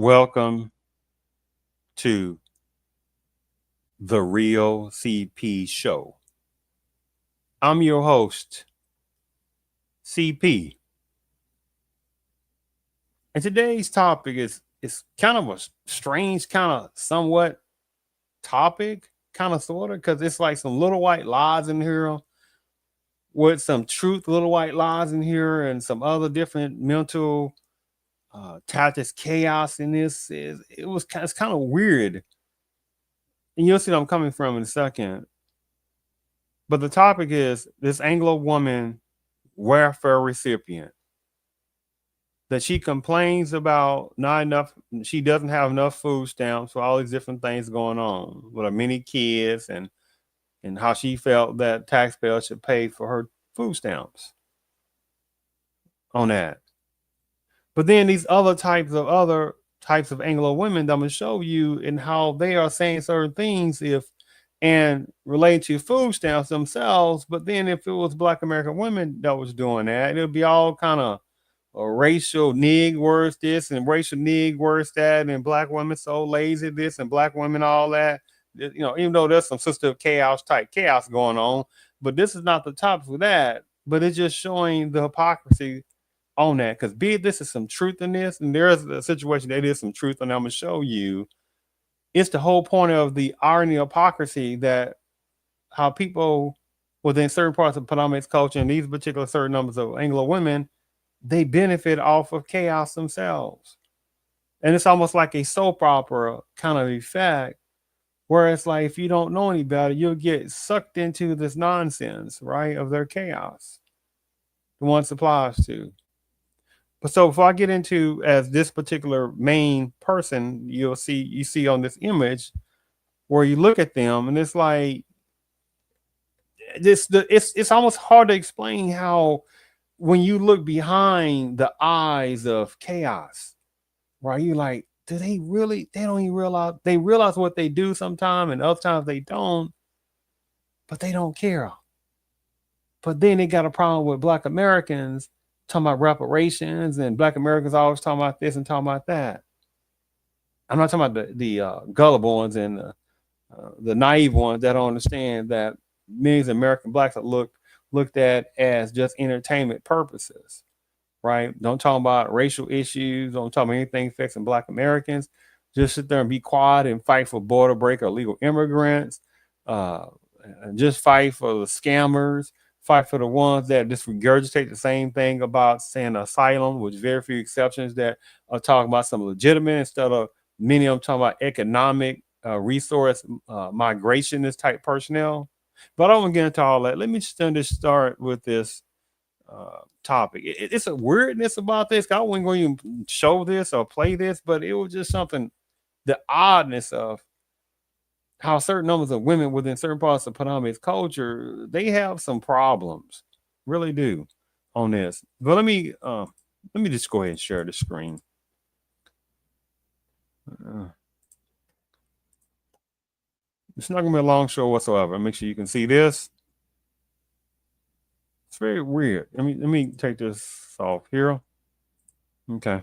Welcome to the Real CP Show. I'm your host, CP. And today's topic is kind of a strange, kind of somewhat topic, kind of sort of, because it's like some little white lies in here with some truth, little white lies in here, and some other different mental tactics, chaos in this. It's kind of weird. And you'll see what I'm coming from in a second. But the topic is this Anglo woman welfare recipient that she complains about not enough. She doesn't have enough food stamps for all these different things going on with her many kids and how she felt that taxpayers should pay for her food stamps on that. But then these other types of Anglo women that I'm gonna show you and how they are saying certain things and relate to food stamps themselves. But then if it was Black American women that was doing that, it would be all kind of a racial nig words this and racial nig words that, and Black women so lazy this and Black women all that. Even though there's some sister chaos type chaos going on, but this is not the topic for that. But it's just showing the hypocrisy on that, because be it this is some truth in this, and there's a situation that is some truth, and I'm gonna show you. It's the whole point of the irony of hypocrisy that how people within certain parts of Predominant culture and these particular certain numbers of Anglo women, they benefit off of chaos themselves. And it's almost like a soap opera kind of effect, where it's like if you don't know any better, you'll get sucked into this nonsense, right, of their chaos. The one supplies to. But so if I get into as this particular main person, you see on this image where you look at them and it's like it's almost hard to explain how when you look behind the eyes of chaos, right? You like, do they really? They don't even realize. They realize what they do sometimes, and other times they don't. But they don't care. But then they got a problem with Black Americans talking about reparations, and Black Americans always talking about this and talking about that. I'm not talking about the gullible ones and the naive ones that don't understand that millions of American Blacks are looked at as just entertainment purposes, right? Don't talk about racial issues. Don't talk about anything affecting Black Americans. Just sit there and be quiet and fight for border break or illegal immigrants. And just fight for the scammers. Fight for the ones that just regurgitate the same thing about saying asylum, with very few exceptions that are talking about some legitimate instead of many of them talking about economic resource migrationist type personnel. But I don't want to get into all that. Let me just start with this topic. It's a weirdness about this. I wasn't going to show this or play this, but it was just something, the oddness of how certain numbers of women within certain parts of Predominant culture, they have some problems, really do, on this. But let me just go ahead and share the screen. It's not gonna be a long show whatsoever. Make sure you can see this. It's very weird. Let me take this off here. Okay.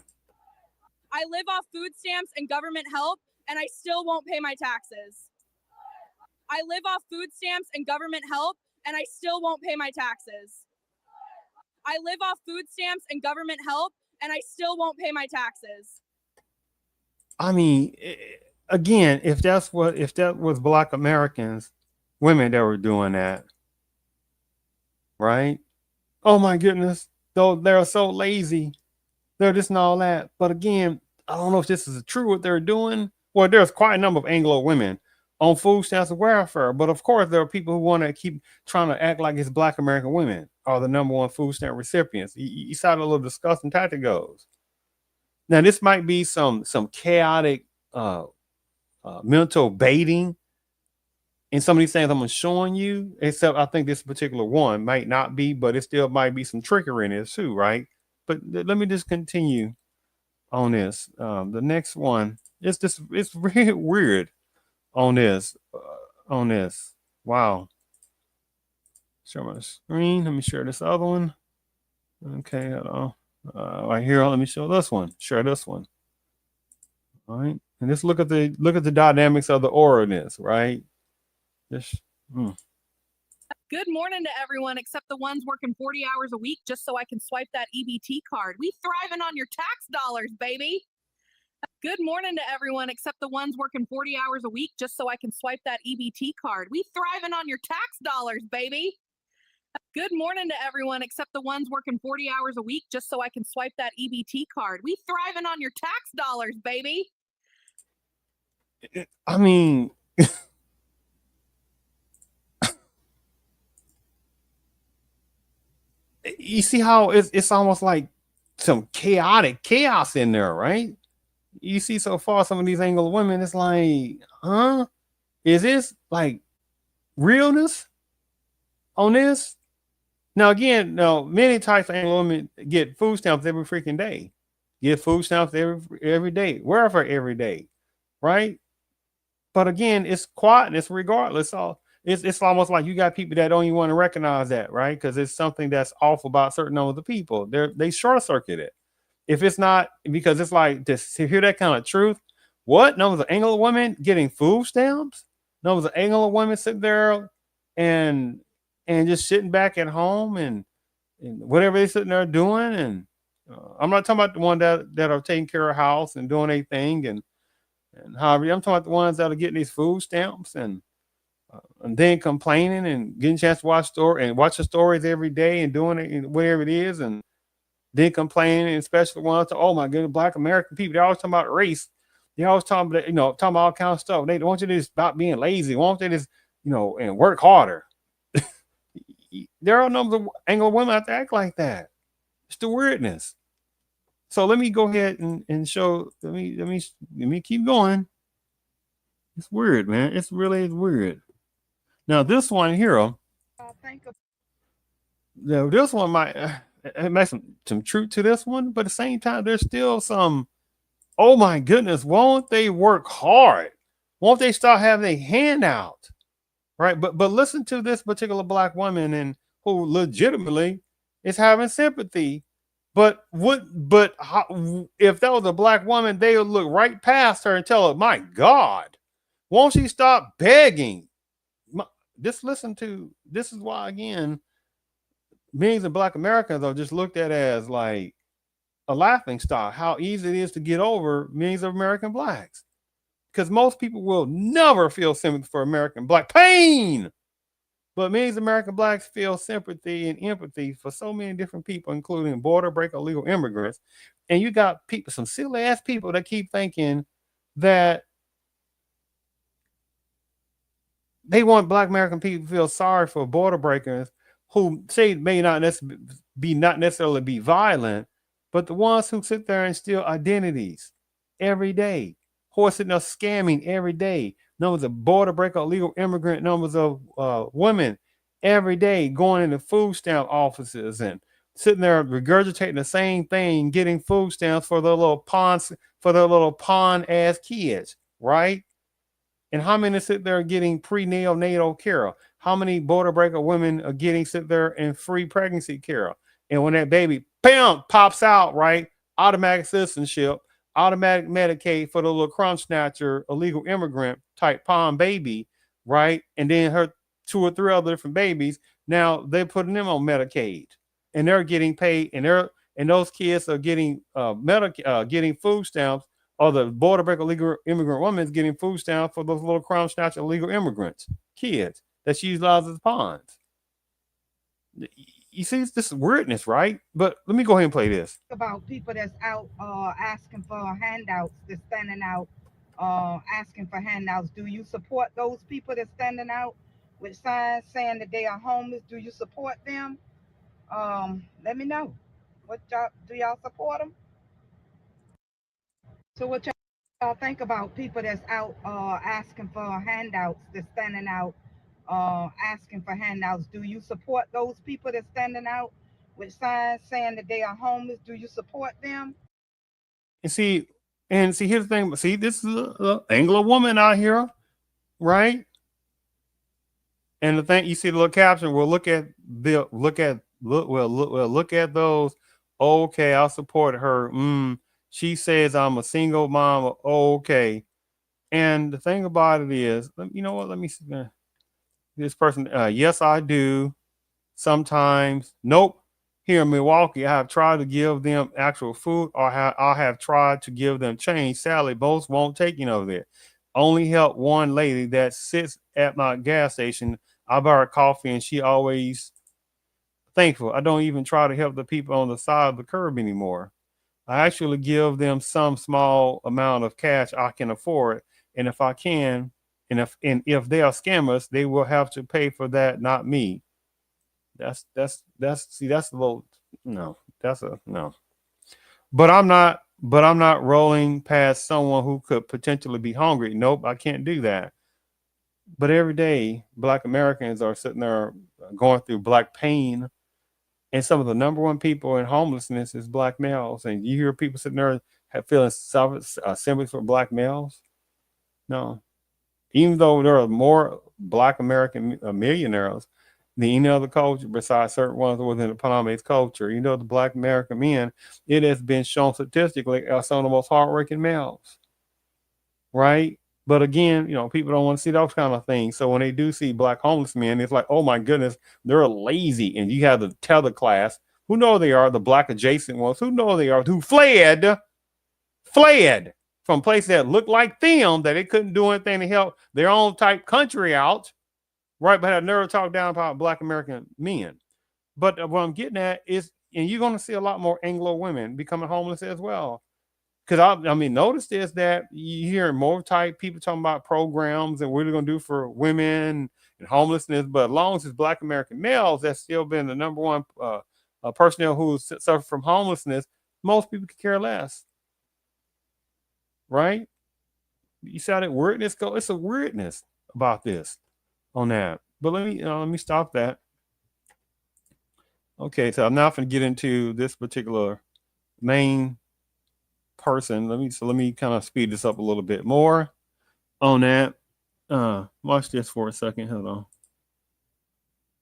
I live off food stamps and government help, and I still won't pay my taxes. I live off food stamps and government help, and I still won't pay my taxes. I live off food stamps and government help, and I still won't pay my taxes. I mean, again, if that was Black Americans, women that were doing that, right? Oh my goodness, though they're so lazy, they're just and all that. But again, I don't know if this is true what they're doing. Well, there's quite a number of Anglo women on food stamps and welfare, but of course there are people who want to keep trying to act like it's Black American women are the number one food stamp recipients. You saw the little disgusting tactic goes. Now this might be some chaotic mental baiting in some of these things I'm showing you, except I think this particular one might not be, but it still might be some trickery in it too, right? But let me just continue on this. The next one, it's really weird on this. Wow. Share my screen. Let me share this other one. Okay, hold on. Right here, let me show this one. Share this one. right? And just look at the dynamics of the ordinance, right? Just Good morning to everyone except the ones working 40 hours a week just so I can swipe that EBT card. We thriving on your tax dollars, baby. Good morning to everyone except the ones working 40 hours a week just so I can swipe that EBT card. We thriving on your tax dollars, baby. Good morning to everyone except the ones working 40 hours a week just so I can swipe that EBT card. We thriving on your tax dollars, baby. I mean, you see how it's almost like some chaos in there, right? You see so far some of these Anglo women, it's like, huh? Is this like realness on this? Now again, many types of Anglo women get food stamps every freaking day. Get food stamps every day, wherever every day, right? But again, it's quietness regardless. So it's almost like you got people that don't even want to recognize that, right? Because it's something that's off about certain numbers of people. They short circuit it. If it's not, because it's like to hear that kind of truth. What numbers of Anglo women getting food stamps? Numbers of Anglo women sitting there and just sitting back at home and whatever they're sitting there doing. And I'm not talking about the one that are taking care of house and doing a thing and however. I'm talking about the ones that are getting these food stamps and then complaining and getting a chance to watch the stories every day and doing it and whatever it is and then complaining, especially the ones, oh my goodness, Black American people, they always talking about race. They always talking about, talking about all kinds of stuff. They want you to just stop being lazy. Want you to just, and work harder. There are numbers of Anglo women out there act like that. It's the weirdness. So let me go ahead and show. Let me keep going. It's weird, man. It's really weird. Now this one here, this one might it makes some truth to this one, but at the same time, there's still some. Oh my goodness, won't they work hard? Won't they start having a handout? Right. But listen to this particular Black woman and who legitimately is having sympathy. But if that was a Black woman, they would look right past her and tell her, my God, won't she stop begging? Just listen to this is why again, millions of Black Americans are just looked at as like a laughing stock, how easy it is to get over millions of American Blacks. Because most people will never feel sympathy for American Black pain. But millions of American Blacks feel sympathy and empathy for so many different people, including border breaker illegal immigrants. And you got people, some silly ass people that keep thinking that they want Black American people to feel sorry for border breakers who say may not necessarily be violent, but the ones who sit there and steal identities every day, who are sitting there scamming every day, numbers of border breaker, illegal immigrant, numbers of women every day going into food stamp offices and sitting there regurgitating the same thing, getting food stamps for their little pawn ass kids, right? And how many sit there getting prenatal care? How many border breaker women are getting sit there in free pregnancy care? And when that baby bam pops out, right, automatic citizenship, automatic Medicaid for the little crumb snatcher, illegal immigrant type palm baby, right? And then her 2 or 3 other different babies. Now they're putting them on Medicaid, and they're getting paid, and those kids are getting getting food stamps, or the border breaker illegal immigrant woman is getting food stamps for those little crumb snatcher illegal immigrants kids that she utilizes as pawns. You see, this is weirdness, right? But let me go ahead and play this. About people that's out asking for handouts, that's standing out asking for handouts. Do you support those people that's standing out with signs saying that they are homeless? Do you support them? Let me know. What y'all do? Y'all support them? So what y'all think about people that's out asking for handouts, that's standing out asking for handouts? Do you support those people that's standing out with signs saying that they are homeless? Do you support them? And see, here's the thing. See, this is a Anglo woman out here, right? And the thing you see the little caption. Well, look at those. Okay, I'll support her. She says I'm a single mom. Oh, okay. And the thing about it is, you know what? Let me see. This person, yes, I do. Sometimes, nope. Here in Milwaukee, I have tried to give them actual food, or I have tried to give them change. Sadly, both won't take any of it. Only help one lady that sits at my gas station. I buy her coffee, and she always thankful. I don't even try to help the people on the side of the curb anymore. I actually give them some small amount of cash I can afford, and if I can, and if they are scammers, they will have to pay for that, not me. That's see that's a little no. That's a no. But I'm not rolling past someone who could potentially be hungry. Nope, I can't do that. But every day, Black Americans are sitting there going through black pain, and some of the number one people in homelessness is black males. And you hear people sitting there feeling sympathy for black males. No, even though there are more black American millionaires than any other culture besides certain ones within the Panamese culture. The black American men, it has been shown statistically, are some of the most hardworking males, right? But again, people don't want to see those kind of things. So when they do see black homeless men, it's like, oh my goodness, they're lazy. And you have the tether class, who know they are, the black adjacent ones, who know they are, who fled from places that looked like them, that they couldn't do anything to help their own type country out, right? But had never talked down about black American men. But what I'm getting at is, and you're going to see a lot more Anglo women becoming homeless as well. Because I mean, notice this, that you hear more type people talking about programs and what they're going to do for women and homelessness. But as long as it's black American males, that's still been the number one personnel who suffer from homelessness. Most people could care less, right? You saw that weirdness go. It's a weirdness about this on that. But let me stop that. Okay, so I'm now going to get into this particular main person. Let me kind of speed this up a little bit more on that. Watch this for a second. Hold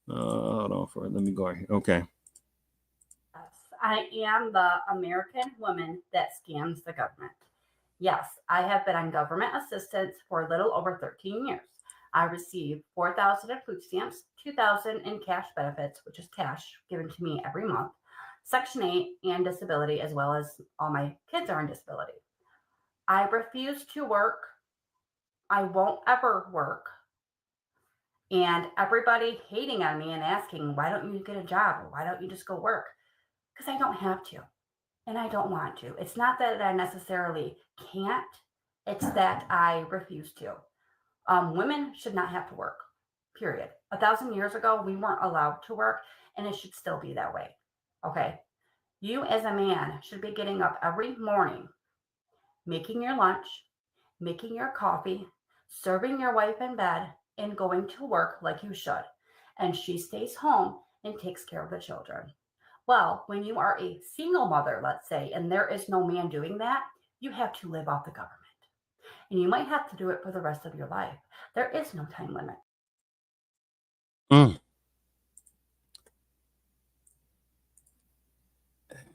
on. Let me go ahead. Okay. I am the American woman that scams the government. Yes, I have been on government assistance for a little over 13 years. I received 4,000 in food stamps, 2,000 in cash benefits, which is cash given to me every month, Section 8 and disability, as well as all my kids are on disability. I refuse to work. I won't ever work. And everybody hating on me and asking, why don't you get a job? Or why don't you just go work? Because I don't have to. And I don't want to. It's not that I necessarily can't. It's that I refuse to. Women should not have to work, period. 1,000 years ago, we weren't allowed to work, and it should still be that way. Okay? You as a man should be getting up every morning, making your lunch, making your coffee, serving your wife in bed, and going to work like you should. And she stays home and takes care of the children. Well, when you are a single mother, let's say, and there is no man doing that, you have to live off the government. And you might have to do it for the rest of your life. There is no time limit.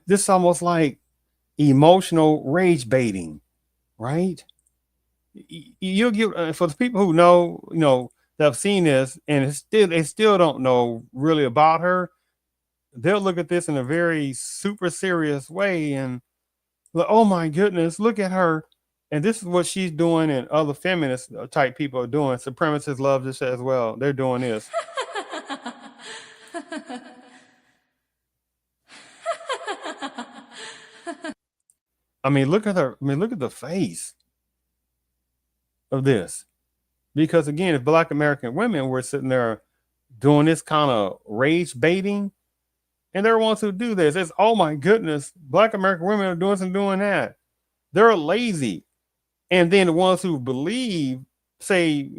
This is almost like emotional rage baiting, right? You'll get for the people who know, that have seen this, and they still don't know really about her. They'll look at this in a very super serious way and like, oh my goodness, look at her. And this is what she's doing, and other feminist type people are doing. Supremacists love this as well. They're doing this. I mean, look at her. I mean, look at the face of this. Because again, if black American women were sitting there doing this kind of rage baiting, and they're ones who do this, it's, oh my goodness, black American women are doing that. They're lazy. And then the ones who believe, say,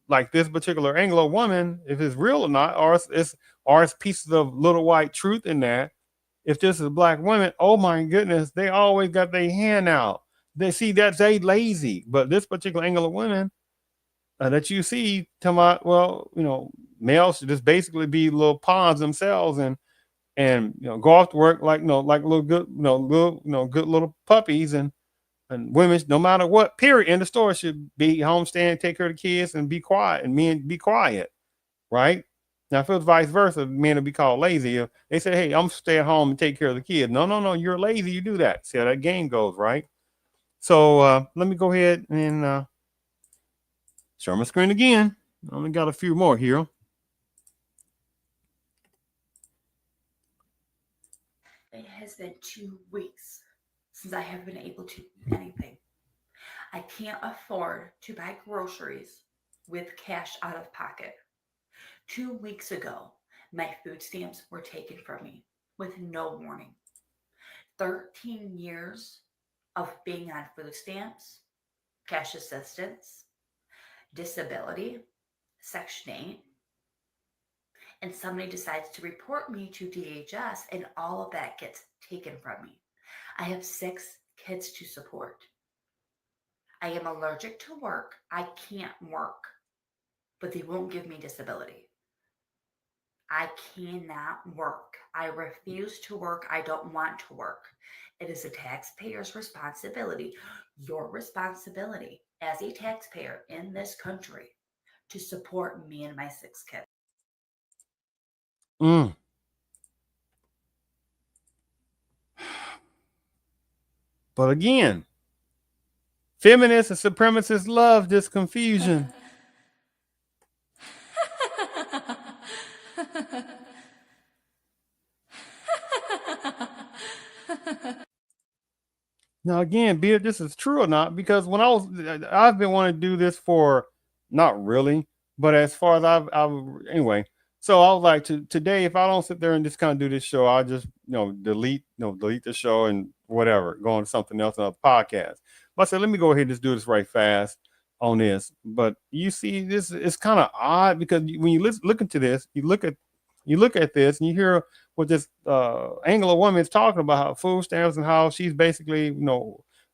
like this particular Anglo woman, if it's real or not, or it's pieces of little white truth in that. If this is black women, oh my goodness, they always got their hand out. They see that they lazy. But this particular Anglo woman that you see, talking about, well, males should just basically be little pawns themselves, and and go off to work like like little good good little puppies, and women, no matter what period in the store, should be home, stand, take care of the kids, and be quiet, and men be quiet, right? Now if it was vice versa, men would be called lazy. If they say, hey, I'm stay at home and take care of the kids, no, you're lazy, you do that. See how that game goes, right? So let me go ahead and share my screen again. I only got a few more here. It has been 2 weeks since I have been able to eat anything. I can't afford to buy groceries with cash out of pocket. 2 weeks ago, my food stamps were taken from me with no warning. 13 years of being on food stamps, cash assistance, disability, Section 8, and somebody decides to report me to DHS, and all of that gets taken from me. I have 6 kids to support. I am allergic to work. I can't work, but they won't give me disability. I cannot work. I refuse to work. I don't want to work. It is a taxpayer's responsibility, your responsibility as a taxpayer in this country, to support me and my 6 kids. But again, feminists and supremacists love this confusion. Now, again, be it this is true or not, because when I've been wanting to do this for, not really, but as far as I've anyway. So I was like, today, if I don't sit there and just kind of do this show, I'll just delete the show and whatever, go on to something else, another podcast. But I said, let me go ahead and just do this right fast on this. But you see, this is kind of odd, because when you look into this, you look at this and you hear what this Anglo woman is talking about, how food stamps, and how she's basically,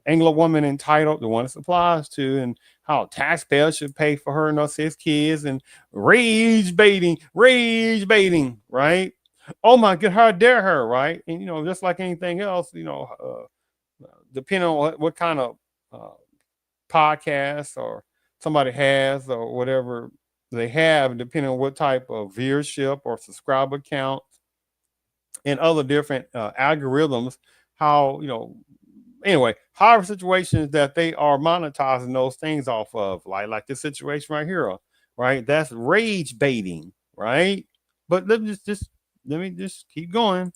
Anglo woman entitled, the one it applies to, and how taxpayers should pay for her and her 6 kids, and rage baiting, right? Oh my God, how dare her, right? And just like anything else, depending on what kind of podcast or somebody has or whatever they have, depending on what type of viewership or subscriber count and other different algorithms, how anyway, however situations that they are monetizing those things off of, like this situation right here, right? That's rage baiting, right? But let me just keep going.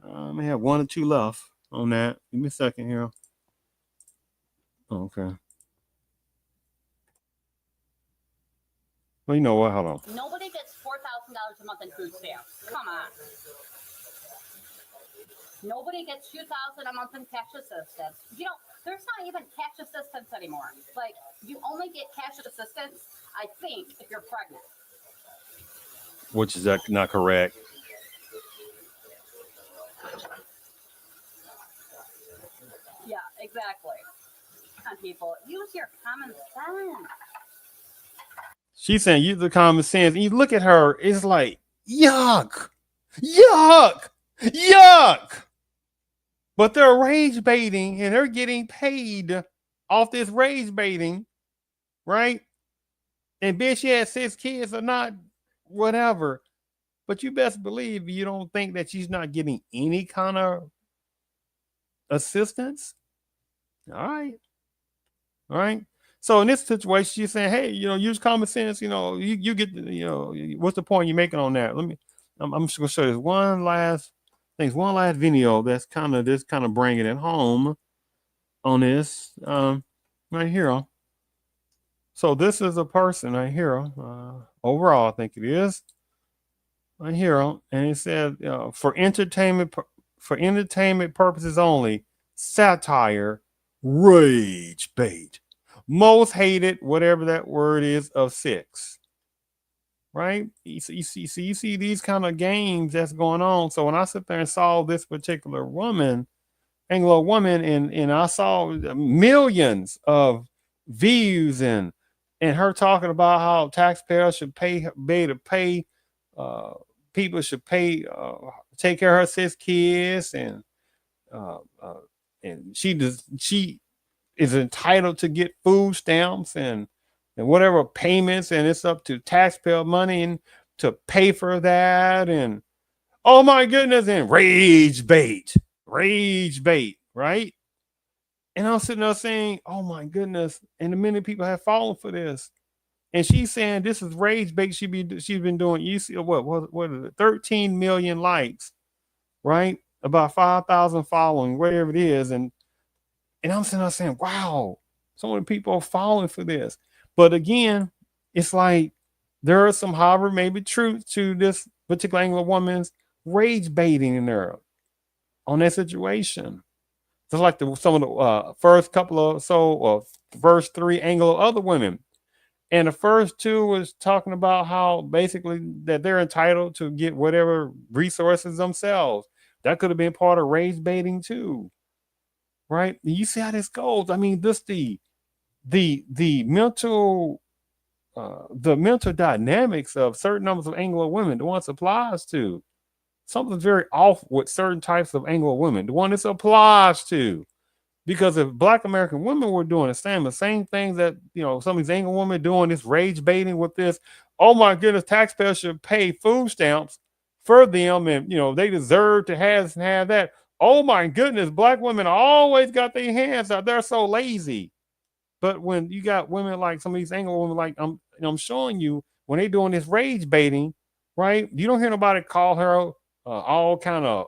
I may have 1 or 2 left on that. Give me a second here. Okay. Well, you know what? Hold on. Nobody gets $4,000 a month in food stamps. Come on. Nobody gets $2,000 a month in cash assistance. There's not even cash assistance anymore. Like, you only get cash assistance, I think, if you're pregnant. Which is not correct. Yeah, exactly. Come on, people. Use your common sense. She's saying use the common sense. And you look at her, it's like, yuck. But they're rage baiting, and they're getting paid off this rage baiting, right? And bitch, she had 6 kids or not, whatever. But you best believe you don't think that she's not getting any kind of assistance. All right. So in this situation, she's saying, hey, use common sense. You get, what's the point you're making on that? I'm just gonna show this one last video that's kind of bringing it home on this right here. So this is a person right here. Overall, I think it is right here, and it said for entertainment purposes only, satire, rage bait, most hated, whatever that word is, of 6. Right? You see these kind of games that's going on. So when I sit there and saw this particular Anglo woman, and I saw millions of views and her talking about how taxpayers should pay people should pay take care of her 6 kids, and she is entitled to get food stamps and whatever payments, and it's up to taxpayer money and to pay for that. And oh my goodness, and rage bait, right? And I'm sitting there saying, oh my goodness, and the many people have fallen for this. And she's saying this is rage bait. She's been doing, you see what is it, 13 million likes, right? About 5,000 following, whatever it is. And I'm sitting there saying, wow, so many people are falling for this. But again, it's like there are some, however, maybe truth to this particular Anglo woman's rage baiting in there on that situation. Just like some of the first couple of first 3 Anglo other women. And the first 2 was talking about how basically that they're entitled to get whatever resources themselves. That could have been part of rage baiting too, right? You see how this goes. I mean, this the mental dynamics of certain numbers of Anglo women. The one this applies to, something's very off with certain types of Anglo women. The one this applies to. Because if Black American women were doing the same things that, some of these Anglo women doing, this rage baiting with this, oh my goodness, taxpayers should pay food stamps for them, and they deserve to have that. Oh my goodness, Black women always got their hands out. They're so lazy. But when you got women like some of these Anglo women, like I'm showing you, when they doing this rage baiting, right? You don't hear nobody call her all kind of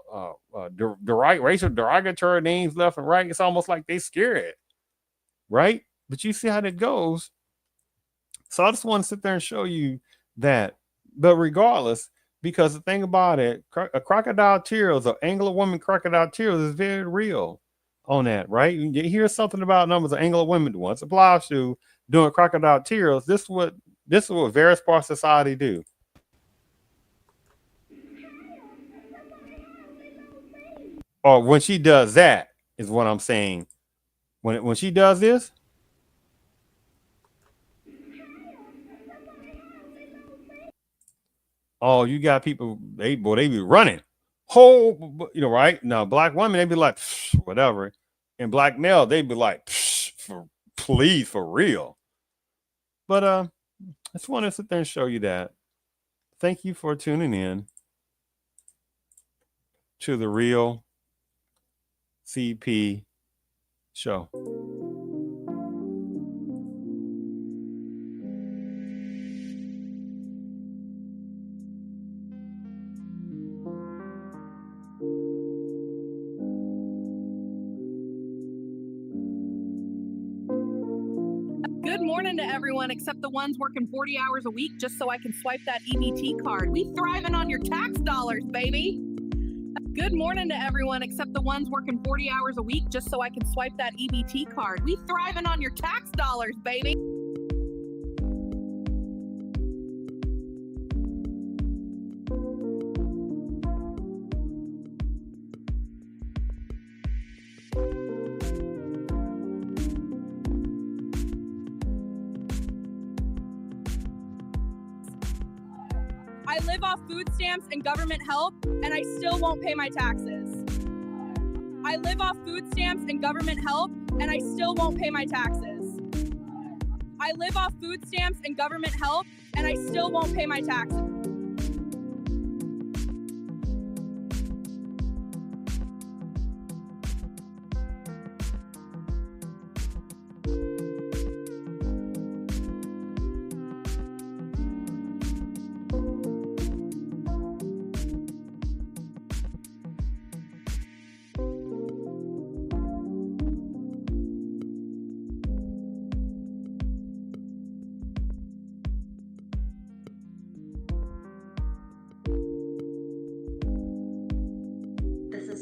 racial derogatory names left and right. It's almost like they scared, right? But you see how that goes. So I just want to sit there and show you that. But regardless, because the thing about it, crocodile tears, or Anglo woman crocodile tears, is very real on that, right? You hear something about numbers of Anglo women once applies to doing crocodile tears. This is what various parts of society do. Or when she does that is what I'm saying. When she does this, oh, you got people, they be running. Right? Now, Black women, they be like, whatever. And Black male, they be like, please, for real. But I just want to sit there and show you that. Thank you for tuning in to the Real CP show. Good morning to everyone except the ones working 40 hours a week just so I can swipe that EBT card. We thriving on your tax dollars, baby. Good morning to everyone except the ones working 40 hours a week just so I can swipe that EBT card. We thriving on your tax dollars, baby. I live off food stamps and government help, and I still won't pay my taxes. I live off food stamps and government help, and I still won't pay my taxes. I live off food stamps and government help, and I still won't pay my taxes.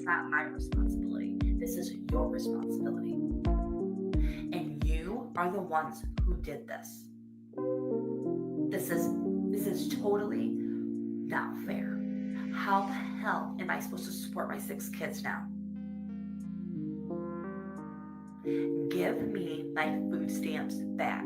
Not my responsibility. This is your responsibility. And you are the ones who did this. This is totally not fair. How the hell am I supposed to support my 6 kids now? Give me my food stamps back.